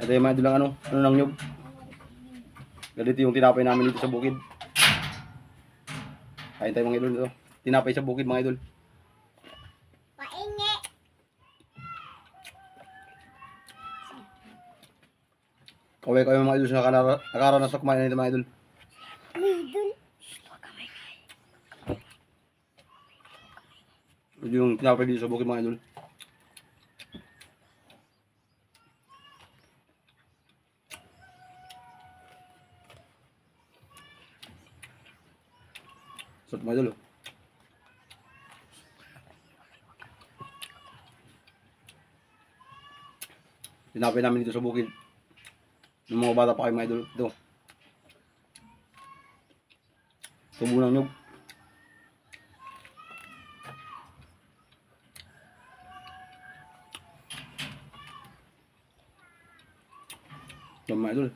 Ito yung mga idol ang ano ng nyug. Ganito yung tinapay namin dito sa bukid. Kain tayo mga idol dito. Tinapay sa bukid mga idol. Paingi. Kaway kayo mga idol sa nakaranas na kumain nito mga idol. Idol. Ito yung tinapay dito sa bukid mga idol. Sarap mga idol. Tinapay namin dito sa bukid. Yung mga bata pa kayo mga idol. Ito. Tubo ng nyug. Ito mga idol.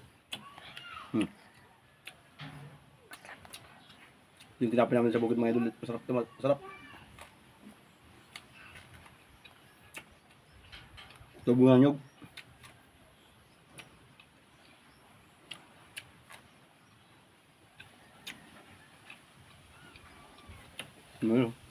Yung tinapay namin sa bukid mga idol. Masarap ito. Masarap. Tubo ng nyug. Ano?